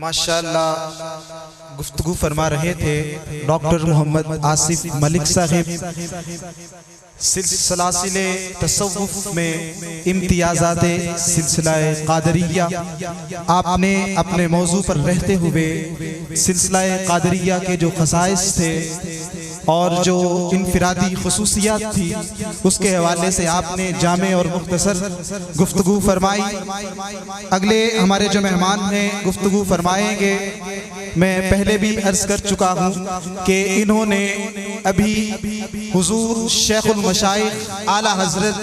माशाअल्लाह गुफ्तगू फरमा रहे थे डॉक्टर मोहम्मद आसिफ मलिक साहिब। सिलसिले तसव्वुफ में इम्तियाज़ाते सिलसिलाए कादरिया, आपने अपने मौजू पर रहते हुए सिलसिलाए कादरिया के जो ख़साइस थे और जो इनफिरादी खुसूसियात थी उसके हवाले से आपने जामे और मुख्तसर गुफ्तगू फरमाई। अगले हमारे जो मेहमान हैं गुफ्तगू फरमाएंगे, मैं पहले भी अर्ज कर चुका हूँ कि इन्होंने अभी हुजूर शेखुल मशाइख आला हजरत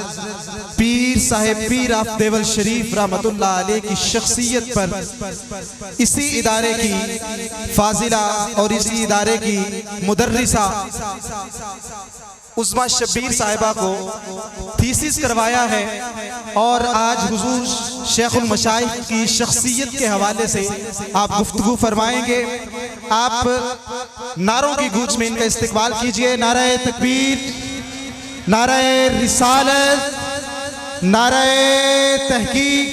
पीर साहिब पीर ऑफ देवल शरीफ रहमतुल्लाह अलैह की शख्सियत पर इसी इदारे की फाजिला और इसी इदारे की मुदर्रिसा उस्मा शब्बीर साहिबा को थीसिस करवाया है और आज हुजूर शेखुल मशाइख की शख्सियत के हवाले से आप गुफ्तगू फरमाएंगे। आप नारों की गूंज में इनका इस्तकबाल कीजिए। नारे तकबीर, नारे रिसालत, नारे तहकीक,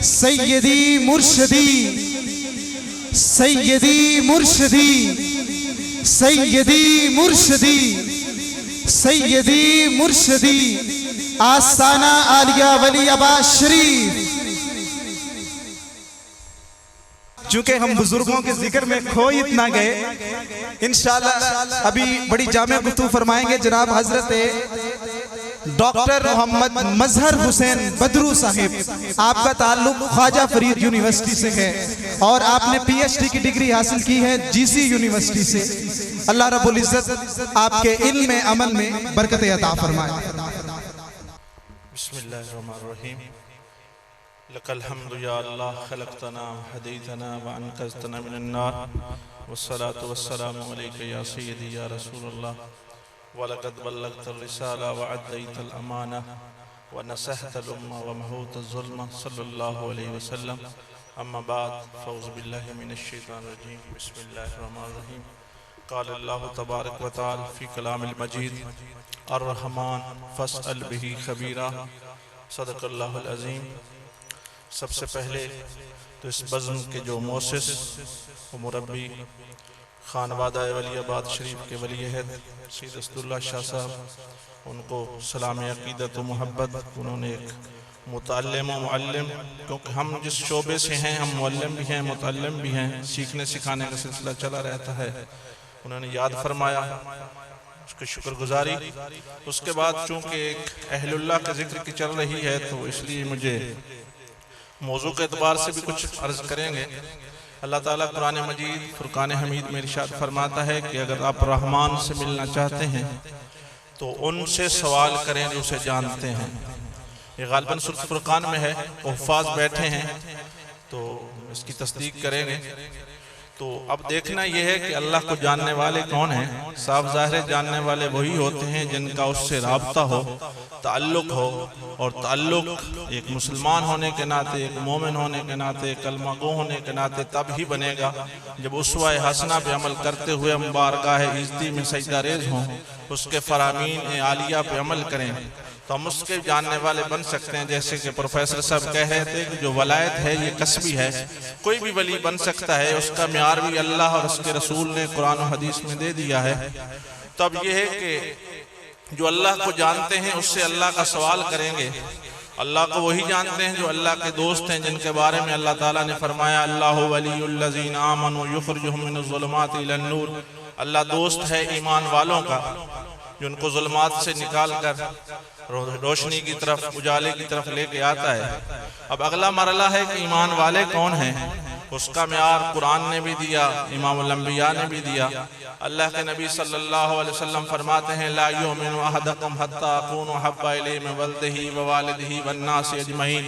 सैयदी मुर्शदी, सैयदी मुर्शदी, सैयदी मुर्शदी, सैयदी मुर्शदी, आस्ताना आलिया वलीआबाद शरीफ। चूंकि हम बुजुर्गों के जिक्र में खो इतना गए, इंशाअल्लाह अभी बड़ी जामे गुफ्तगू फरमाएंगे जनाब हजरत डॉक्टर मोहम्मद मजहर हुसैन बदरू साहिब। आपका ताल्लुक ख्वाजा फरीद यूनिवर्सिटी से है और आपने पीएचडी की डिग्री हासिल की है जीसी यूनिवर्सिटी से। अल्लाह रब्बुल इज्जत आपके इल्म में अमल में बरकत अता फरमाए। बिस्मिल्लाहिर्रहमानिर्रहीम। लकल हम्दु या अल्लाह खलक़तना हदैतना व अनक़ज़तना मिनन नार वस्सलातु वस्सलामु अलैका या सय्यदी या रसूलल्लाह वलक़द बल्लग़्तर रिसाला व अद्दैतल अमाना व नसहतल उम्मा व महूतज़ ज़ुल्म सल्लल्लाहु अलैहि वसल्लम। अम्मा बाद फ़ऊज़ु बिल्लाहि मिनश शैतानिर रजीम। बिस्मिल्लाहिर रहमानिर रहीम। क़ाल अल्लाहु तबारक व तआला फ़ी कलामिल मजीद अर्रहमान फ़स्अल बिही ख़बीरा। सदक़ल्लाहुल अज़ीम। सबसे पहले तो इस बज़्म के जो मोसिस व मुरब्बी खानवादा वलीआबाद शरीफ के वली अहद सैयद असदुल्लाह शाह साहब, उनको सलाम अक़ीदत व मोहब्बत। उन्होंने एक मुतअल्लिम व मुअल्लिम, क्योंकि हम जिस शोबे से हैं हम मुअल्लिम भी हैं मुतअल्लिम भी हैं, सीखने सिखाने का सिलसिला चला रहता है। उन्होंने याद फरमाया, उसकी शुक्रगुजारी। उसके बाद चूँकि एक अहलुल्लाह का जिक्र की चल रही है तो इसलिए मुझे मौजू के एतबार से भी कुछ अर्ज करेंगे। अल्लाह ताला कुरान मजीद फुरकान हमीद में इरशाद फरमाता है कि अगर आप रहमान से मिलना चाहते हैं तो उनसे सवाल करें जो उसे जानते हैं। ये गालिबन सूरह फुरकान में है, हुफ़ाज़ बैठे हैं तो इसकी तस्दीक करेंगे। तो अब देखना यह है कि अल्लाह को जानने वाले कौन हैं। साफ ज़ाहिर जानने वाले वही होते हैं जिनका उससे राब्ता हो, ताल्लुक़ हो, और ताल्लुक़ एक मुसलमान होने के नाते, एक मोमिन होने के नाते, कलमा गो होने के नाते तब ही बनेगा जब उसवा हसना पे अमल करते हुए हम बारगाह इज़्ज़ती में सजदा रेज़ हों, उसके फ़रामीन आलिया पे अमल करें तो हम उसके जानने वाले बन सकते हैं। जैसे कि प्रोफेसर साहब कह रहे थे कि जो वलायत है ये कसबी है, कोई भी वली बन सकता है, उसका म्यार भी अल्लाह और उसके रसूल ने कुरान और हदीस में दे दिया है। तब यह है कि जो अल्लाह को जानते हैं उससे अल्लाह का सवाल करेंगे। अल्लाह को वही जानते हैं जो अल्लाह के दोस्त हैं, जिनके बारे में अल्लाह ताला ने फरमाया अल्लाहु वलियुल्लज़ीना आमनू युख़रिजुहुम मिनज़्ज़ुलुमाति इलन-नूर। अल्लाह दोस्त है ईमान वालों का जो उनको ज़ुल्मात से निकाल कर रोशनी की तरफ, उजाले की तरफ लेके आता है। अब अगला मरला है कि ईमान वाले कौन हैं, उसका म्यार कुरान ने भी दिया, इमामुल अंबिया ने भी दिया। अल्लाह के नबी सल्लल्लाहु अलैहि वसल्लम फरमाते हैं ला युमिनु अहदकुम हत्ता अकूनु अहब्बा इलैहि मिन वल्दिही व वालिदिही वन्नासि अजमईन।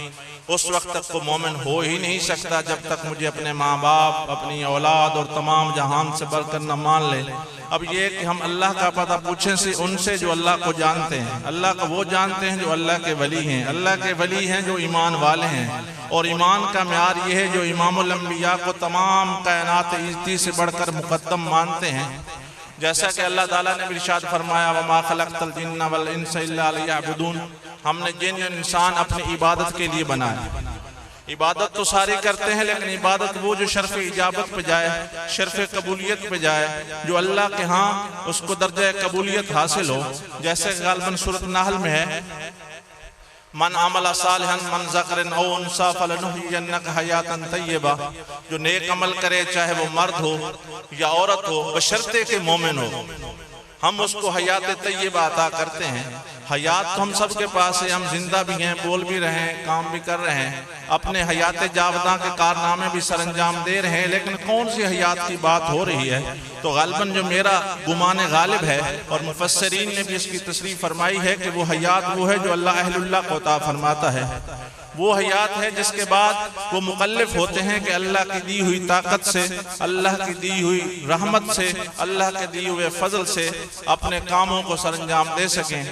उस वक्त तक को मोमिन हो ही नहीं सकता जब तक मुझे अपने माँ बाप, अपनी औलाद और तमाम जहान से बढ़कर न मान ले। अब ये कि हम अल्लाह का पता पूछें से उनसे जो अल्लाह को जानते हैं। अल्लाह को वो जानते हैं जो अल्लाह के वली हैं। अल्लाह के वली हैं जो ईमान वाले हैं, और ईमान का म्यार ये है जो इमामुल अंबिया को तमाम कायनात इज़्ज़ती से बढ़कर मुक़द्दम मानते हैं। जैसा कि अल्लाह ताला ने इरशाद फरमाया वमा खलक़तल जिन्ना वल इंसा इल्ला लियअबुदून। हमने जिन इंसान अपनी इबादत के लिए बनाया। इबादत तो सारे करते हैं, लेकिन इबादत वो जो शर्फ इजाबत पे जाए, शर्फ कबूलियत पे जाए, जो अल्लाह के यहाँ उसको दर्जा कबूलियत हासिल हो। जैसे गालिबन सूरत नाहल में है, मन अमल सालिहन मन ज़करिन औ उन्सा फलनुहयिन्नक हयातन तय्यबा, जो नेक अमल करे चाहे वो मर्द हो या औरत हो, बशर्ते के मोमिन हो, हम उसको हयात तय्यबा अता करते हैं। हयात तो हम सब के पास है, हम जिंदा भी हैं, बोल भी रहे हैं, काम भी कर रहे हैं, अपने हयात जावदा के कारनामे भी सरंजाम दे रहे हैं, लेकिन कौन सी हयात की बात हो रही है? तो गालिबन जो मेरा गुमान गालिब है, और मुफस्सरीन ने भी इसकी तशरीह फरमाई है कि वो हयात वो है जो अल्लाह अहलुल्लाह को अता फरमाता है। वो हयात है जिसके बाद वो मुकल्लिफ होते हैं कि अल्लाह की दी हुई ताकत से, अल्लाह की दी हुई रहमत से, अल्लाह के दिए हुए फजल से अपने कामों को सरंजाम दे सकें।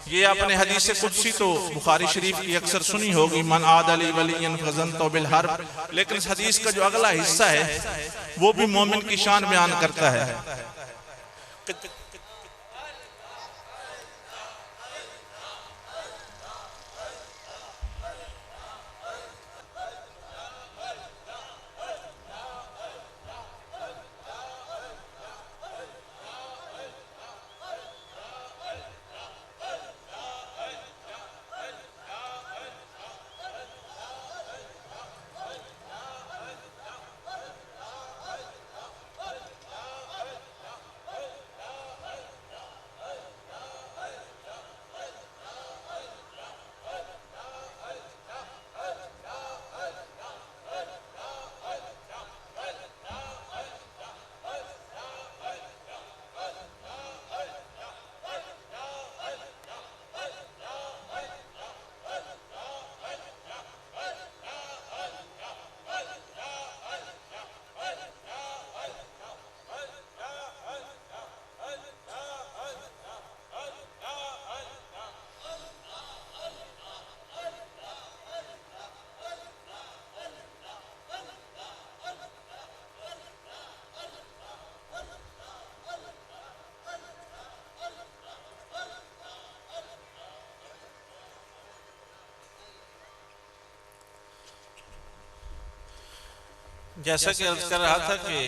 ये अपने हदीस कुदसी तो बुखारी शरीफ की अक्सर सुनी होगी, मन आदली वलियन फज़नतु बिल हर्ब, लेकिन इस हदीस का जो अगला हिस्सा है वो भी मोमिन की शान बयान करता है। जैसा कि अर्ज कर रहा था कि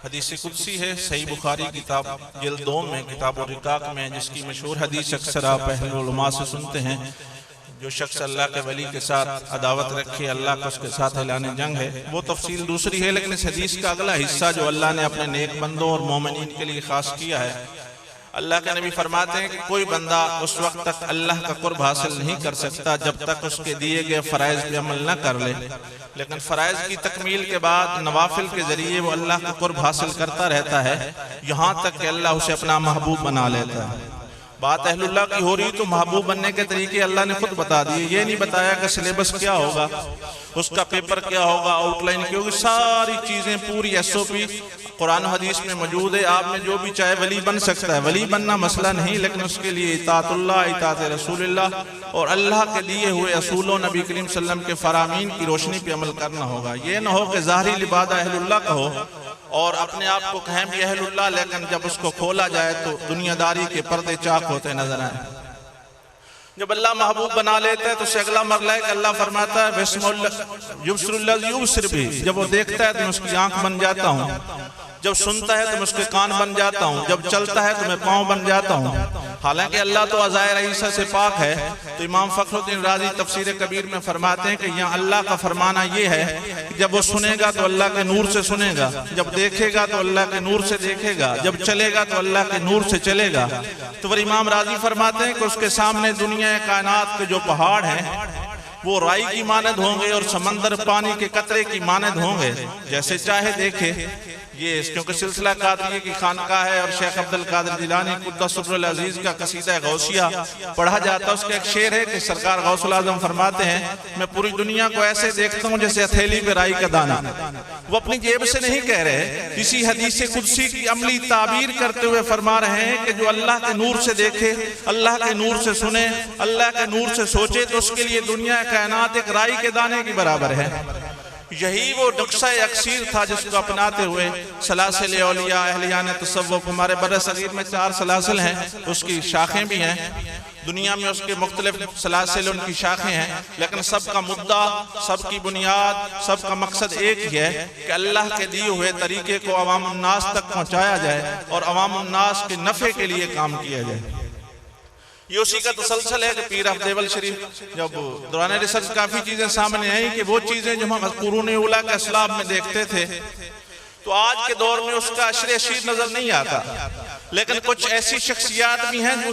हदीस कुदसी है, सही बुखारी किताब जिल्द 2 में किताब और रिकाक में, जिसकी मशहूर हदीस अक्सर आप अहले उलमा से सुनते हैं, जो शख्स अल्लाह के वली के साथ अदावत रखे, अल्लाह का उसके साथ ऐलान जंग है। वो तफसील दूसरी है, लेकिन इस हदीस का अगला हिस्सा जो अल्लाह ने अपने नेक बंदों और मोमिनीन के लिए खास किया है, अल्लाह के नबी फरमाते हैं कि कोई बंदा उस वक्त तक अल्लाह का कुर्ब हासिल नहीं कर सकता जब तक उसके दिए गए फ़राइज़ पे अमल न कर ले, लेकिन फ़राइज़ की तकमील के बाद नवाफिल के जरिए वो अल्लाह का कुर्ब हासिल करता रहता है, यहाँ तक कि अल्लाह उसे अपना महबूब बना लेता है। बात अहलुल्लाह की हो रही तो महबूब बनने के तरीके अल्लाह ने खुद बता दिए। ये नहीं बताया कि सिलेबस क्या होगा, उसका पेपर क्या होगा, आउटलाइन क्या होगी, सारी चीज़ें पूरी SOP कुरान हदीस में मौजूद है। आप में जो भी चाहे वली बन सकता है, वली बनना मसला नहीं, लेकिन उसके लिए इताअतुल्लाह, इताअत रसूलुल्लाह और अल्लाह के दिए हुए असूलों, नबी करीम सल्लल्लाहु अलैहि वसल्लम के फरामीन की रोशनी पे अमल करना होगा। ये ना हो कि ज़ाहिरी लिबादा अहलुल्लाह का हो और अपने आप को कहें भी अहलुल्लाह, लेकिन जब उसको खोला जाए तो दुनियादारी के पर्दे चाक होते नजर आए। जब अल्लाह महबूब बना लेता है तो उससे अगला मरला है कि अल्लाह फरमाता है जब वो देखता है तो मैं उसकी आंख बन जाता हूँ, जब सुनता है तो मैं उसके कान बन जाता हूँ, जब चलता है तो मैं पाँव बन जाता हूँ। हालांकि अल्लाह तो अज़ायर ईसा से पाक है। तो इमाम फखरुद्दीन राज़ी तफसीर कबीर में फरमाते हैं कि यहाँ अल्लाह का फरमाना ये है कि जब वो सुनेगा तो अल्लाह के नूर से सुनेगा, जब देखेगा तो अल्लाह के नूर से देखेगा, जब चलेगा तो अल्लाह के नूर से चलेगा। तो फिर इमाम राज़ी फरमाते हैं कि उसके सामने दुनिया कायनात के जो पहाड़ हैं वो राई की मानद होंगे और समंदर पानी के कतरे की मानद होंगे, जैसे चाहे देखे। ये क्योंकि सिलसिला कादरिया की खानका है और शेख अब्दुल कादिर जिलानी कुद्दसुर्रुल अजीज का कसीदा गौसिया पढ़ा जाता है। उसका एक शेर है कि सरकार गौसुल आजम फरमाते हैं, मैं पूरी दुनिया को ऐसे देखता हूँ जैसे हथेली पे राई का दाना। वो अपनी जेब से नहीं कह रहे, इसी हदीस कुदसी की अमली ताबीर करते हुए फरमा रहे हैं कि जो अल्लाह के नूर से देखे, अल्लाह के नूर से सुने, अल्लाह के नूर से सोचे, तो उसके लिए दुनिया कायनात एक राई के दाने की बराबर है। यही वो नक्शा अक्सीर था जिसको अपनाते हुए सलासिल औलिया अहलियान तसव्वुफ, हमारे बरसगीर में 4 सलासिल हैं, उसकी शाखें भी हैं। दुनिया में उसके मुख्तलिफ सलासिल उनकी शाखें हैं, लेकिन सबका मुद्दा, सबकी बुनियाद, सबका मकसद एक ही है कि अल्लाह के दिए हुए तरीके को अवाम उन्नास तक पहुँचाया जाए और अवाम उन्नास के नफ़े के लिए काम किया जाए। ये उसी का तसलसल है कि पीर ऑफ देवल शरीफ जब दौरान रिसर्च काफ़ी चीज़ें सामने आई कि वो चीज़ें जो हम कुरून उला के इस्लाम में देखते थे तो आज के दौर में उसका अशर अशीर नजर नहीं आता, लेकिन कुछ ऐसी शख्सियात भी हैं जो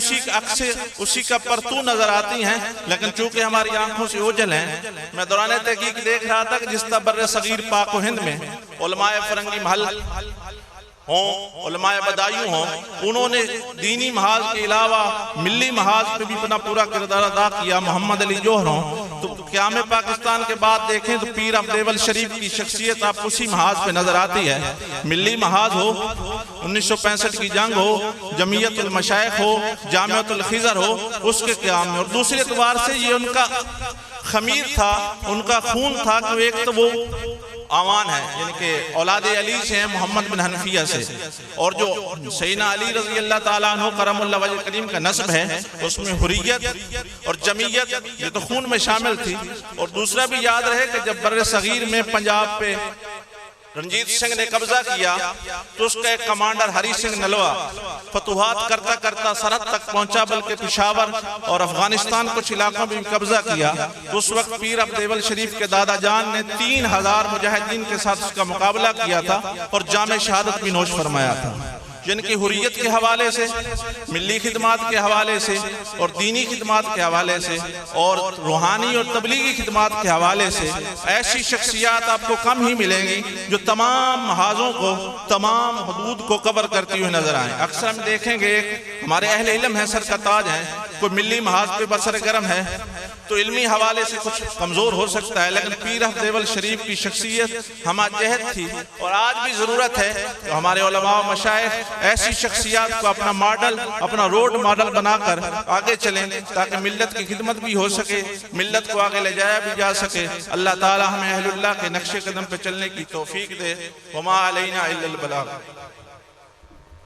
उसी का परतू नजर आती हैं, लेकिन चूंकि हमारी आंखों से ओझल हैं। मैं दौरान तहकीक देख रहा था कि जिस तरह बर्र सगीर पाक व हिंद में उलमाए फरंगी महल हों, उलमाए बदायूं हों, उन्होंने दीनी महाज के अलावा मिली महाज पे भी अपना पूरा किरदार अदा किया। मोहम्मद अली जोहर हों, तो क़याम पाकिस्तान के बाद देखें तो पीर ऑफ देवल शरीफ की शख्सियत आपको उसी महाज पे नजर आती है। मिली महाज हो, 1965 की जंग हो, जमीयतुल मशाइख हो, जामियतुल खिज़र हो, उसके क़याम में। और दूसरे एतबार से ये उनका खमीर था, उनका खून था कि एक तो वो आवान है, यानी कि औलाद अली से हैं, मोहम्मद बिन हनफिया से, और जो सैयदना अली रज़ी अल्लाह ताला अन्हु करमुल्लाह वजह करीम का नस्ब है, उसमें हुर्रियत और जमीयत ये तो खून में शामिल थी। और दूसरा भी याद रहे कि जब बर्र सगीर में पंजाब पे रंजीत सिंह ने कब्जा किया तो उसका एक कमांडर हरी सिंह नलवा फतुहात करता करता सरहद तक पहुंचा, बल्कि पेशावर और अफगानिस्तान कुछ इलाकों में भी कब्जा किया। तो उस वक्त पीर ऑफ देवल शरीफ के दादा जान ने 3000 मुजाहिदीन के साथ उसका मुकाबला किया था और जाम शहादत भी नोश फरमाया था। जिनकी हुर्रियत के हवाले से, मिली खिदमात के हवाले से और दीनी खिदमात के हवाले से और रूहानी और तबलीगी खिदमात के हवाले से ऐसी शख्सियात आपको कम ही मिलेंगी जो तमाम महाजों को, तमाम हदूद को कवर करती हुई नजर आए। अक्सर हम देखेंगे हमारे अहले इल्म हैं, सर का ताज हैं, कोई मिली महाज पे बसर गरम है तो इल्मी हवाले से कुछ कमजोर हो सकता है, लेकिन पीर ऑफ देवल शरीफ की शख्सियत हमाजहत थी और आज भी जरूरत है तो हमारे उलमा व मशाइख ऐसी शख्सियात को अपना मॉडल, अपना रोड मॉडल बनाकर आगे चलें ताकि मिल्लत की खिदमत भी हो सके, मिल्लत को आगे ले जाया भी जा सके। अल्लाह ताला हमें अहलुल्लाह के नक्शे कदम पे चलने की तौफीक दे। वमा अलैना इल्लल बलाग।